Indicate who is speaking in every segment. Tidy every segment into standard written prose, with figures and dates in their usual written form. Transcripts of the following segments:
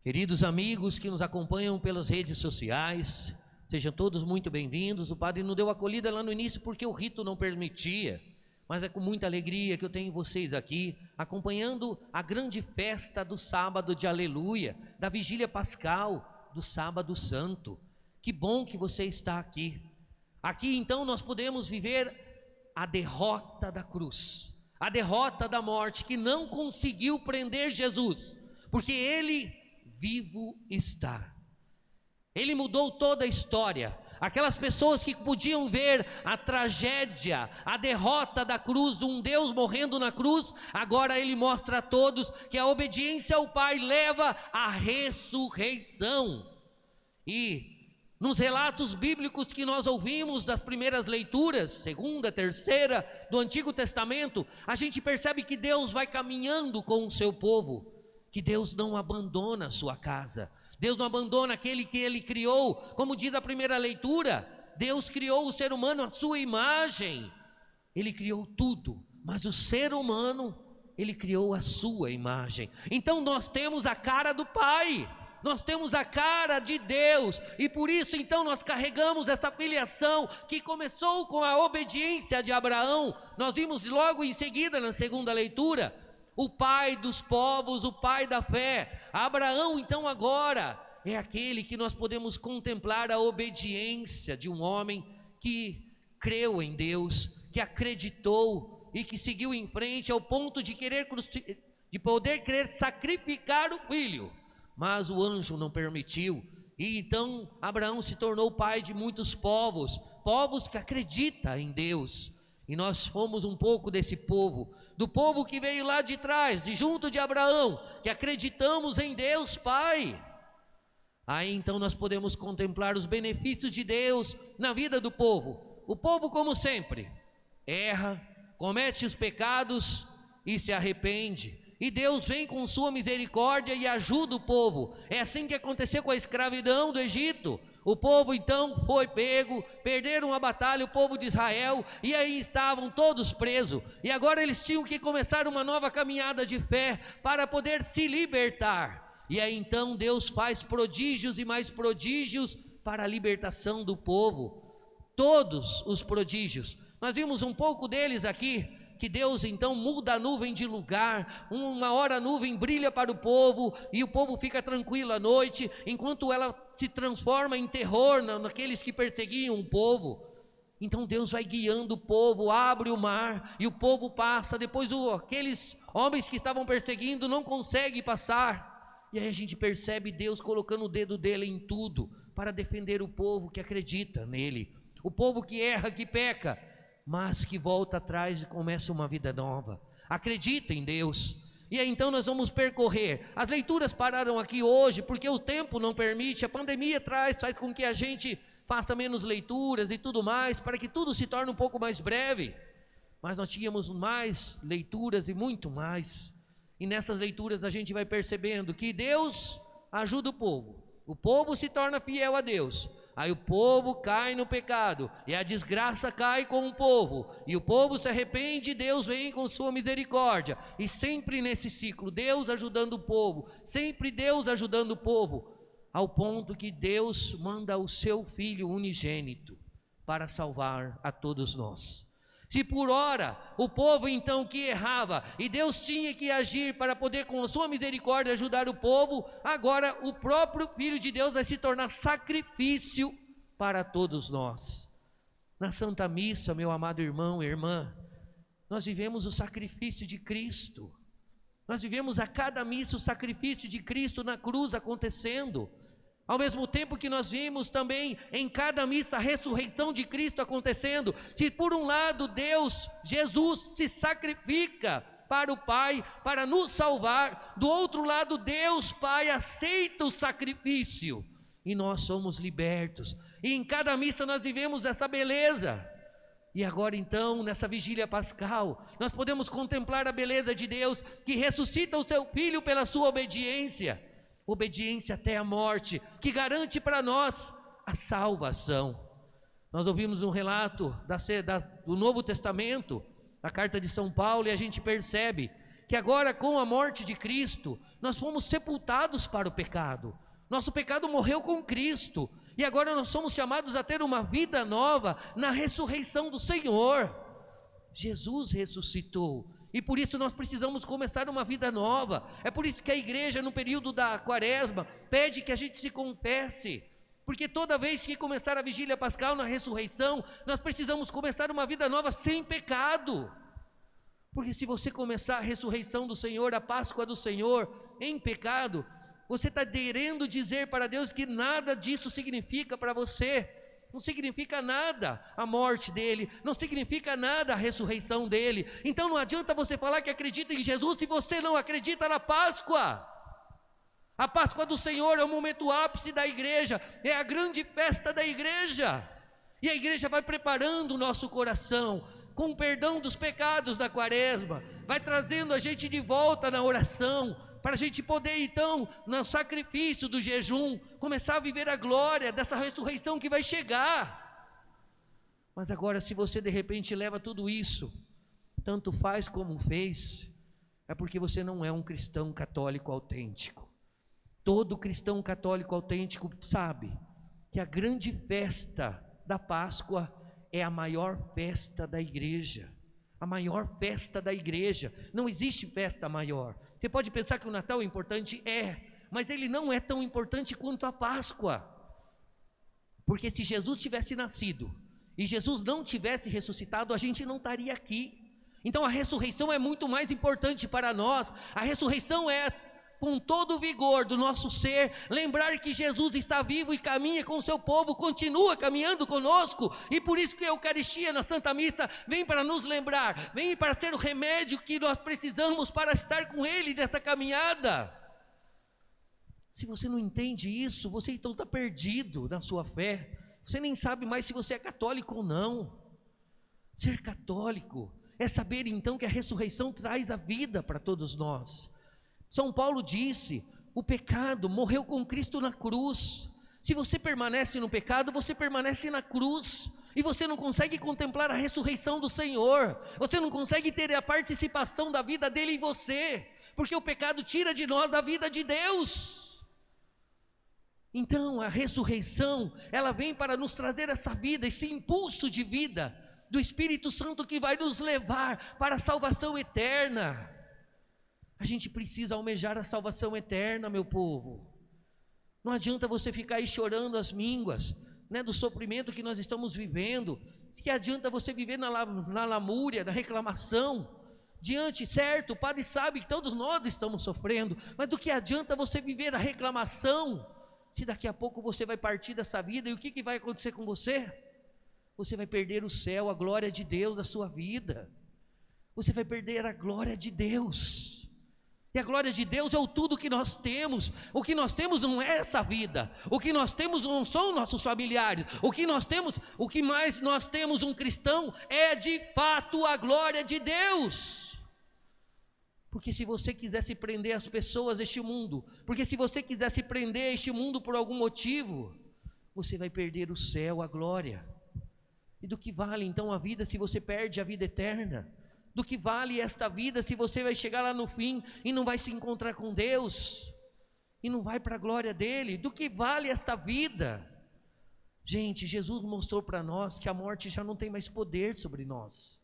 Speaker 1: Queridos amigos que nos acompanham pelas redes sociais, sejam todos muito bem-vindos. O padre não deu acolhida lá no início porque o rito não permitia, mas é com muita alegria que eu tenho vocês aqui, acompanhando a grande festa do sábado de aleluia, da vigília pascal, do sábado santo. Que bom que você está aqui. Aqui então nós podemos viver a derrota da cruz, a derrota da morte, que não conseguiu prender Jesus, porque Ele vivo está. Ele mudou toda a história. Aquelas pessoas que podiam ver a tragédia, a derrota da cruz, um Deus morrendo na cruz, agora Ele mostra a todos que a obediência ao Pai leva à ressurreição. E nos relatos bíblicos que nós ouvimos das primeiras leituras, segunda, terceira, do Antigo Testamento, a gente percebe que Deus vai caminhando com o seu povo, que Deus não abandona a sua casa, Deus não abandona aquele que Ele criou. Como diz a primeira leitura, Deus criou o ser humano à sua imagem. Ele criou tudo, mas o ser humano, Ele criou a sua imagem. Então nós temos a cara do Pai, nós temos a cara de Deus, e por isso então nós carregamos essa filiação que começou com a obediência de Abraão. Nós vimos logo em seguida na segunda leitura, o pai dos povos, o pai da fé. Abraão então agora é aquele que nós podemos contemplar a obediência de um homem que creu em Deus, que acreditou e que seguiu em frente ao ponto de poder querer sacrificar o filho, mas o anjo não permitiu, e então Abraão se tornou pai de muitos povos, povos que acreditam em Deus. E nós fomos um pouco desse povo, do povo que veio lá de trás, de junto de Abraão, que acreditamos em Deus Pai. Aí então nós podemos contemplar os benefícios de Deus na vida do povo. O povo, como sempre, erra, comete os pecados e se arrepende, e Deus vem com sua misericórdia e ajuda o povo. É assim que aconteceu com a escravidão do Egito. O povo então foi pego, perderam a batalha, o povo de Israel, e aí estavam todos presos, e agora eles tinham que começar uma nova caminhada de fé para poder se libertar. E aí então Deus faz prodígios e mais prodígios para a libertação do povo. Todos os prodígios, nós vimos um pouco deles aqui, que Deus então muda a nuvem de lugar. Uma hora a nuvem brilha para o povo, e o povo fica tranquilo à noite, enquanto ela se transforma em terror naqueles que perseguiam o povo. Então Deus vai guiando o povo, abre o mar, e o povo passa. Depois aqueles homens que estavam perseguindo não conseguem passar, e aí a gente percebe Deus colocando o dedo dele em tudo, para defender o povo que acredita nele, o povo que erra, que peca, mas que volta atrás e começa uma vida nova, acredita em Deus. E aí então nós vamos percorrer. As leituras pararam aqui hoje porque o tempo não permite, a pandemia faz com que a gente faça menos leituras e tudo mais, para que tudo se torne um pouco mais breve, mas nós tínhamos mais leituras e muito mais, e nessas leituras a gente vai percebendo que Deus ajuda o povo se torna fiel a Deus. Aí o povo cai no pecado, e a desgraça cai com o povo, e o povo se arrepende, Deus vem com sua misericórdia, e sempre nesse ciclo, Deus ajudando o povo, sempre Deus ajudando o povo, ao ponto que Deus manda o seu Filho unigênito para salvar a todos nós. Se por ora o povo então que errava, e Deus tinha que agir para poder com a sua misericórdia ajudar o povo, agora o próprio Filho de Deus vai se tornar sacrifício para todos nós. Na Santa Missa, meu amado irmão e irmã, nós vivemos o sacrifício de Cristo. Nós vivemos a cada missa o sacrifício de Cristo na cruz acontecendo, ao mesmo tempo que nós vimos também em cada missa a ressurreição de Cristo acontecendo. Se por um lado Deus, Jesus se sacrifica para o Pai, para nos salvar, do outro lado Deus Pai aceita o sacrifício e nós somos libertos, e em cada missa nós vivemos essa beleza. E agora então, nessa vigília pascal, nós podemos contemplar a beleza de Deus, que ressuscita o seu Filho pela sua obediência até a morte, que garante para nós a salvação. Nós ouvimos um relato do Novo Testamento, a carta de São Paulo, e a gente percebe que agora com a morte de Cristo, nós fomos sepultados para o pecado. Nosso pecado morreu com Cristo, e agora nós somos chamados a ter uma vida nova na ressurreição do Senhor. Jesus ressuscitou, e por isso nós precisamos começar uma vida nova. É por isso que a igreja, no período da quaresma, pede que a gente se confesse, porque toda vez que começar a vigília pascal na ressurreição, nós precisamos começar uma vida nova sem pecado. Porque se você começar a ressurreição do Senhor, a Páscoa do Senhor, em pecado, você está querendo dizer para Deus que nada disso significa para você. Não significa nada a morte dele, não significa nada a ressurreição dele. Então não adianta você falar que acredita em Jesus se você não acredita na Páscoa. A Páscoa do Senhor é o momento ápice da igreja, é a grande festa da igreja, e a igreja vai preparando o nosso coração, com o perdão dos pecados da quaresma, vai trazendo a gente de volta na oração, para a gente poder então, no sacrifício do jejum, começar a viver a glória dessa ressurreição que vai chegar. Mas agora, se você de repente leva tudo isso, tanto faz como fez, é porque você não é um cristão católico autêntico. Todo cristão católico autêntico sabe que a grande festa da Páscoa é a maior festa da igreja. A maior festa da igreja. Não existe festa maior. Você pode pensar que o Natal é importante? É, mas ele não é tão importante quanto a Páscoa. Porque se Jesus tivesse nascido e Jesus não tivesse ressuscitado, a gente não estaria aqui. Então a ressurreição é muito mais importante para nós. A ressurreição é, com todo o vigor do nosso ser, lembrar que Jesus está vivo e caminha com o seu povo, continua caminhando conosco, e por isso que a Eucaristia na Santa Missa vem para nos lembrar, vem para ser o remédio que nós precisamos para estar com Ele nessa caminhada. Se você não entende isso, você então está perdido na sua fé, você nem sabe mais se você é católico ou não. Ser católico é saber então que a ressurreição traz a vida para todos nós. São Paulo disse, o pecado morreu com Cristo na cruz. Se você permanece no pecado, você permanece na cruz, e você não consegue contemplar a ressurreição do Senhor, você não consegue ter a participação da vida dele em você, porque o pecado tira de nós a vida de Deus. Então a ressurreição, ela vem para nos trazer essa vida, esse impulso de vida do Espírito Santo que vai nos levar para a salvação eterna. A gente precisa almejar a salvação eterna, meu povo. Não adianta você ficar aí chorando as mínguas, né, do sofrimento que nós estamos vivendo. Que adianta você viver na lamúria, na reclamação, diante, certo, o Padre sabe que todos nós estamos sofrendo, mas do que adianta você viver a reclamação, se daqui a pouco você vai partir dessa vida, e o que vai acontecer com você? Você vai perder o céu, a glória de Deus da sua vida. Você vai perder a glória de Deus. E a glória de Deus é o tudo que nós temos. O que nós temos não é essa vida. O que nós temos não são nossos familiares. O que mais nós temos um cristão é de fato a glória de Deus. Porque se você quisesse prender as pessoas deste mundo, porque se você quisesse prender este mundo por algum motivo, você vai perder o céu, a glória. E do que vale então a vida se você perde a vida eterna? Do que vale esta vida se você vai chegar lá no fim e não vai se encontrar com Deus, e não vai para a glória dele? Do que vale esta vida? Gente, Jesus mostrou para nós que a morte já não tem mais poder sobre nós.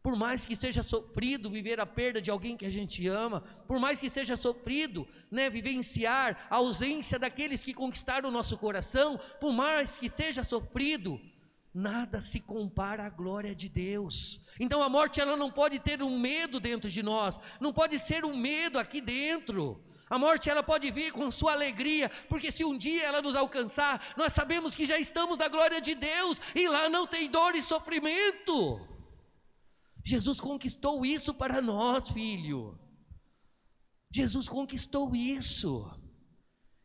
Speaker 1: Por mais que seja sofrido viver a perda de alguém que a gente ama, por mais que seja sofrido, né, vivenciar a ausência daqueles que conquistaram o nosso coração, por mais que seja sofrido, nada se compara à glória de Deus. Então a morte, ela não pode ter um medo dentro de nós, não pode ser um medo aqui dentro. A morte, ela pode vir com sua alegria, porque se um dia ela nos alcançar, nós sabemos que já estamos na glória de Deus, e lá não tem dor e sofrimento. Jesus conquistou isso para nós, filho. Jesus conquistou isso.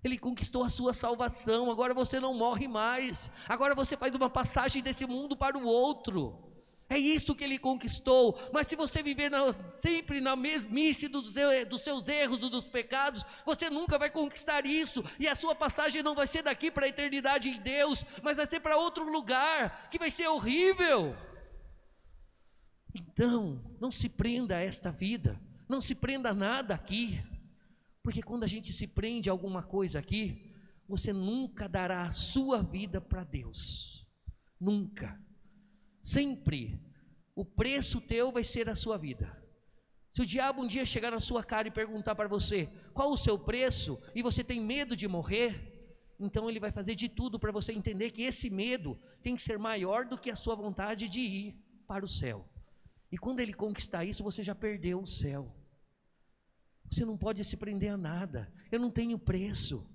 Speaker 1: Ele conquistou a sua salvação. Agora você não morre mais. Agora você faz uma passagem desse mundo para o outro. É isso que ele conquistou. Mas se você viver sempre na mesmice dos seus erros, dos pecados, você nunca vai conquistar isso. E a sua passagem não vai ser daqui para a eternidade em Deus, mas vai ser para outro lugar, que vai ser horrível. Então, não se prenda a esta vida. Não se prenda a nada aqui. Porque quando a gente se prende a alguma coisa aqui, você nunca dará a sua vida para Deus. Nunca. Sempre o preço teu vai ser a sua vida. Se o diabo um dia chegar na sua cara e perguntar para você qual o seu preço, e você tem medo de morrer, então ele vai fazer de tudo para você entender que esse medo tem que ser maior do que a sua vontade de ir para o céu. E quando ele conquistar isso, você já perdeu o céu. Você não pode se prender a nada. Eu não tenho preço.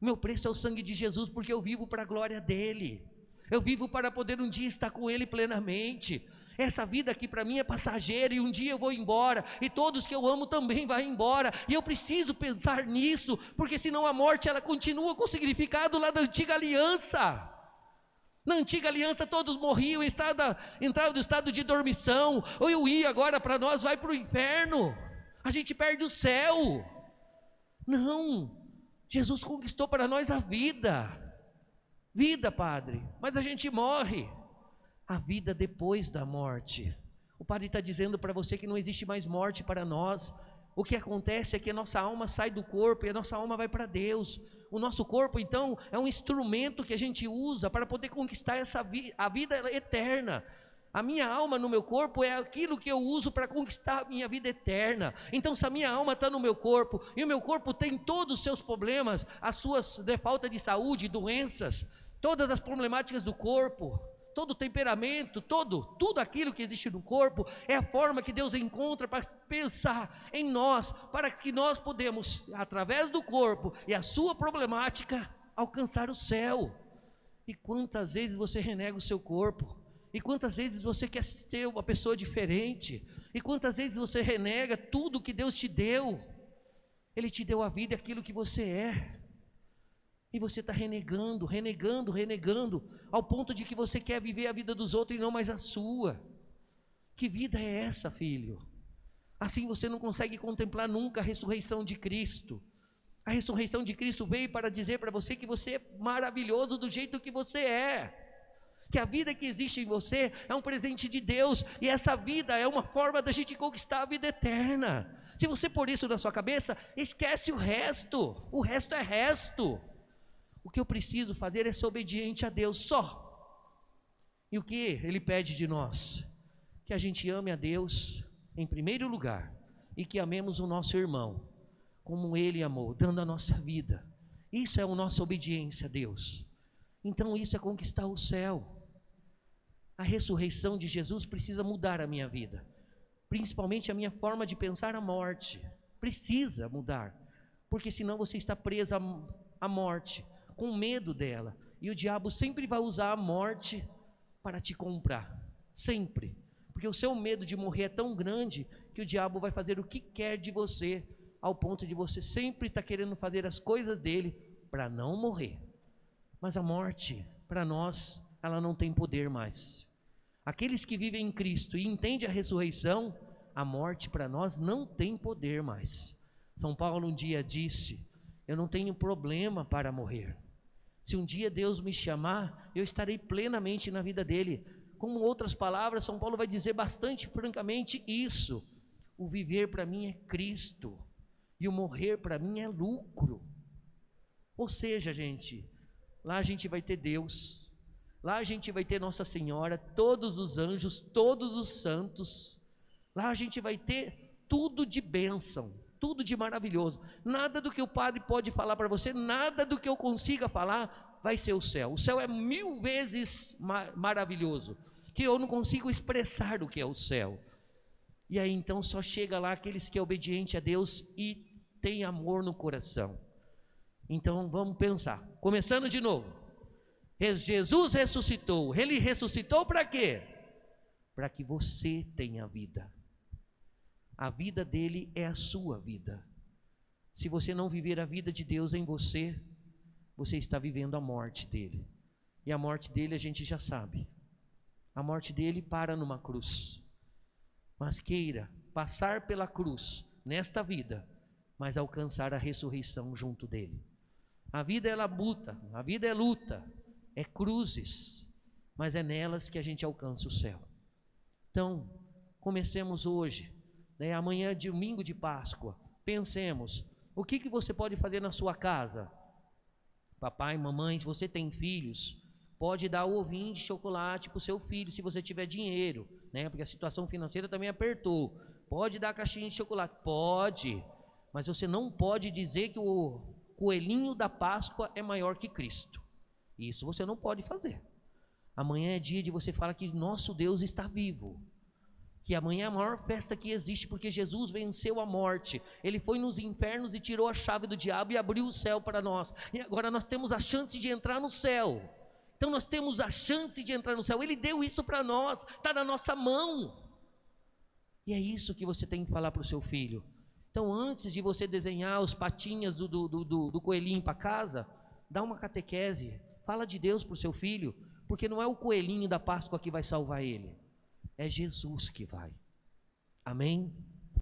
Speaker 1: Meu preço é o sangue de Jesus, porque eu vivo para a glória dele. Eu vivo para poder um dia estar com ele plenamente. Essa vida aqui para mim é passageira, e um dia eu vou embora, e todos que eu amo também vão embora, e eu preciso pensar nisso, porque senão a morte ela continua com o significado lá da antiga aliança. Na antiga aliança todos morriam, entravam no estado de dormição, ou eu ia agora para nós, vai para o inferno, a gente perde o céu. Não, Jesus conquistou para nós a vida, Padre, mas a gente morre. A vida depois da morte. O Padre está dizendo para você que não existe mais morte para nós. O que acontece é que a nossa alma sai do corpo e a nossa alma vai para Deus. O nosso corpo então é um instrumento que a gente usa para poder conquistar a vida eterna. A minha alma no meu corpo é aquilo que eu uso para conquistar a minha vida eterna. Então se a minha alma está no meu corpo, e o meu corpo tem todos os seus problemas, as suas falta de saúde, doenças, todas as problemáticas do corpo, todo o temperamento, tudo aquilo que existe no corpo, é a forma que Deus encontra para pensar em nós, para que nós podemos, através do corpo e a sua problemática, alcançar o céu. E quantas vezes você renega o seu corpo, e quantas vezes você quer ser uma pessoa diferente, e quantas vezes você renega tudo que Deus te deu. Ele te deu a vida e aquilo que você é, e você está renegando, ao ponto de que você quer viver a vida dos outros e não mais a sua. Que vida é essa, filho? Assim você não consegue contemplar nunca a ressurreição de Cristo. A ressurreição de Cristo veio para dizer para você que você é maravilhoso do jeito que você é, que a vida que existe em você é um presente de Deus, e essa vida é uma forma da gente conquistar a vida eterna. Se você pôr isso na sua cabeça, esquece o resto é resto. O que eu preciso fazer é ser obediente a Deus só. E o que Ele pede de nós? Que a gente ame a Deus em primeiro lugar, e que amemos o nosso irmão como Ele amou, dando a nossa vida. Isso é a nossa obediência a Deus. Então isso é conquistar o céu. A ressurreição de Jesus precisa mudar a minha vida, principalmente a minha forma de pensar a morte. Precisa mudar, porque senão você está preso à morte, com medo dela, e o diabo sempre vai usar a morte para te comprar, sempre, porque o seu medo de morrer é tão grande, que o diabo vai fazer o que quer de você, ao ponto de você sempre estar querendo fazer as coisas dele, para não morrer. Mas a morte, para nós, ela não tem poder mais. Aqueles que vivem em Cristo e entendem a ressurreição, a morte para nós não tem poder mais. São Paulo um dia disse: eu não tenho problema para morrer. Se um dia Deus me chamar, eu estarei plenamente na vida dele. Com outras palavras, São Paulo vai dizer bastante francamente isso: o viver para mim é Cristo, e o morrer para mim é lucro. Ou seja, gente, lá a gente vai ter Deus, lá a gente vai ter Nossa Senhora, todos os anjos, todos os santos, lá a gente vai ter tudo de bênção, tudo de maravilhoso. Nada do que o padre pode falar para você, nada do que eu consiga falar vai ser o céu. O céu é 1000 vezes maravilhoso, que eu não consigo expressar o que é o céu. E aí então só chega lá aqueles que é obediente a Deus e tem amor no coração. Então vamos pensar, começando de novo. Jesus ressuscitou. Ele ressuscitou para quê? Para que você tenha vida. A vida dele é a sua vida. Se você não viver a vida de Deus em você, você está vivendo a morte dele. E a morte dele a gente já sabe. A morte dele para numa cruz. Mas queira passar pela cruz nesta vida, mas alcançar a ressurreição junto dele. A vida é labuta, a vida é luta, é cruzes, mas é nelas que a gente alcança o céu. Então, comecemos hoje, amanhã é domingo de Páscoa, pensemos, O que você pode fazer na sua casa? Papai, mamãe, se você tem filhos, pode dar o ovinho de chocolate para o seu filho, se você tiver dinheiro, né? Porque a situação financeira também apertou. Pode dar a caixinha de chocolate? Pode. Mas você não pode dizer que o coelhinho da Páscoa é maior que Cristo. Isso você não pode fazer. Amanhã é dia de você falar que nosso Deus está vivo. Que amanhã é a maior festa que existe, porque Jesus venceu a morte. Ele foi nos infernos e tirou a chave do diabo e abriu o céu para nós. E agora nós temos a chance de entrar no céu. Então nós temos a chance de entrar no céu. Ele deu isso para nós, está na nossa mão. E é isso que você tem que falar para o seu filho. Então, antes de você desenhar os patinhas do coelhinho para casa, dá uma catequese, fala de Deus para o seu filho, porque não é o coelhinho da Páscoa que vai salvar ele, é Jesus que vai. Amém?